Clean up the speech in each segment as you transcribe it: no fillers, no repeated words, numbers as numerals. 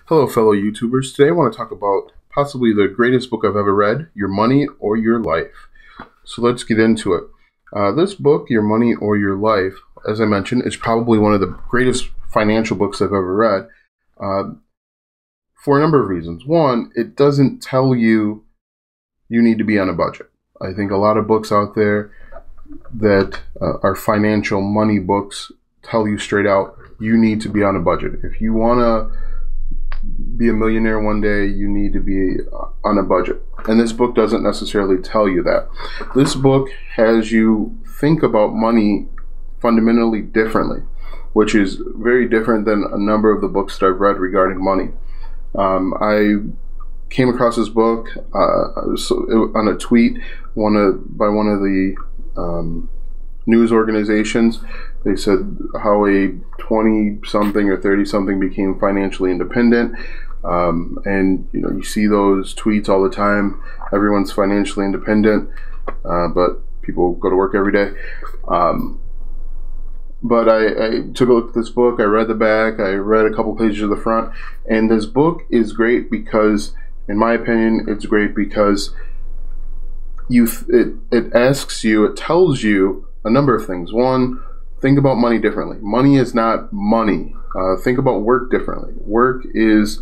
Hello, fellow YouTubers. Today I want to talk about possibly the greatest book I've ever read, Your Money or Your Life. So let's get into it. This book, Your Money or Your Life, as I mentioned, is probably one of the greatest financial books I've ever read for a number of reasons. One, it doesn't tell you need to be on a budget. I think a lot of books out there that are financial money books tell you straight out, you need to be on a budget. If you want to be a millionaire one day, you need to be on a budget. And this book doesn't necessarily tell you that. This book has you think about money fundamentally differently, which is very different than a number of the books that I've read regarding money. I came across this book on a tweet by one of the news organizations. They said how a 20-something or 30-something became financially independent. And you see those tweets all the time. Everyone's financially independent, but people go to work every day. But I took a look at this book. I read the back. I read a couple pages of the front. And this book is great because, in my opinion, it's great because it asks you, it tells you a number of things. One, think about money differently. Money is not money. Think about work differently. Work is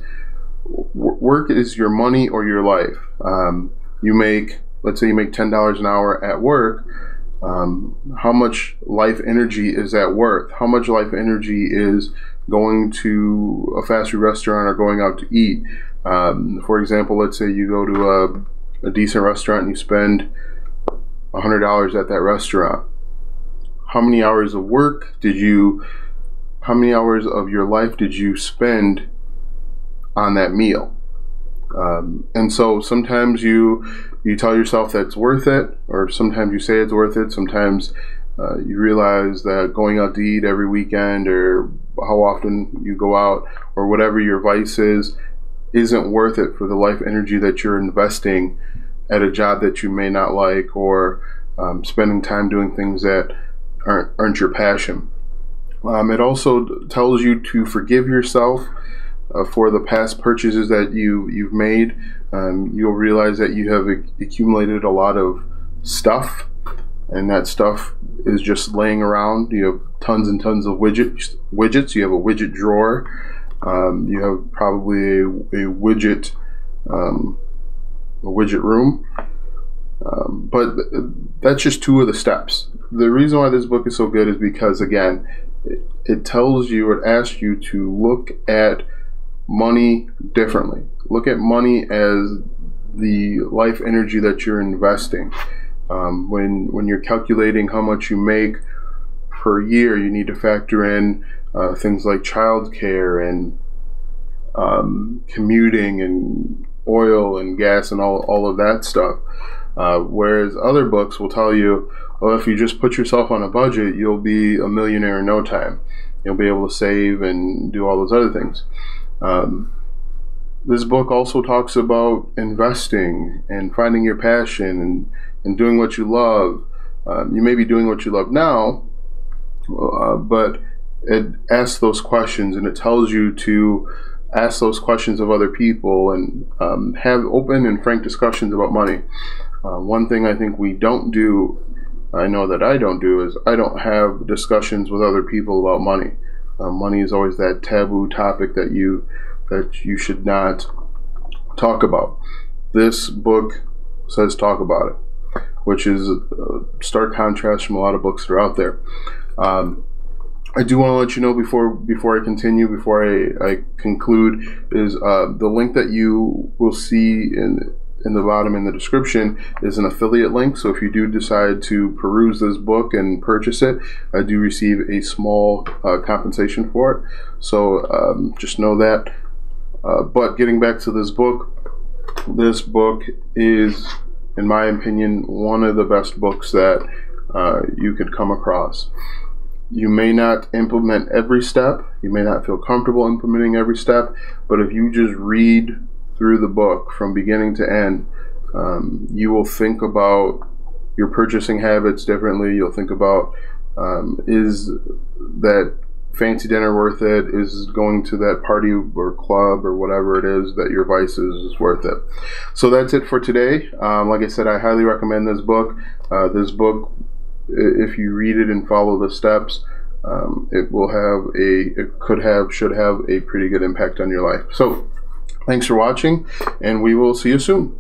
your money or your life. Let's say you make $10 an hour at work. How much life energy is that worth? How much life energy is going to a fast food restaurant or going out to eat? For example, let's say you go to a decent restaurant and you spend $100 at that restaurant. How many hours of how many hours of your life did you spend on that meal? And so sometimes you tell yourself that's worth it, or sometimes you say it's worth it. Sometimes you realize that going out to eat every weekend, or how often you go out, or whatever your vice is, isn't worth it for the life energy that you're investing at a job that you may not like, or spending time doing things that aren't your passion. It also tells you to forgive yourself for the past purchases that you've made. You'll realize that you have accumulated a lot of stuff, and that stuff is just laying around. You have tons and tons of widgets. You have a widget drawer. You have probably a widget room. But that's just two of the steps. The reason why this book is so good is because, again, it tells you, it asks you to look at money differently. Look at money as the life energy that you're investing. When you're calculating how much you make per year, you need to factor in things like childcare and commuting and oil and gas and all of that stuff. Whereas other books will tell you, well, if you just put yourself on a budget, you'll be a millionaire in no time. You'll be able to save and do all those other things. This book also talks about investing and finding your passion and doing what you love. You may be doing what you love now, but it asks those questions, and it tells you to ask those questions of other people and have open and frank discussions about money. One thing I think we don't do, I know that I don't do, is I don't have discussions with other people about money. Money is always that taboo topic that you should not talk about. This book says talk about it, which is a stark contrast from a lot of books that are out there. I do want to let you know before I continue, before I conclude, is the link that you will see in the bottom in the description is an affiliate link. So if you do decide to peruse this book and purchase it, I do receive a small compensation for it. So just know that. But getting back to this book is, in my opinion, one of the best books that you could come across. You may not implement every step. You may not feel comfortable implementing every step, but if you just read through the book from beginning to end, you will think about your purchasing habits differently. You'll think about, is that fancy dinner worth it? Is going to that party or club or whatever it is that your vice is worth it? So that's it for today. Like I said, I highly recommend this book. This book, if you read it and follow the steps, should have a pretty good impact on your life. So thanks for watching, and we will see you soon.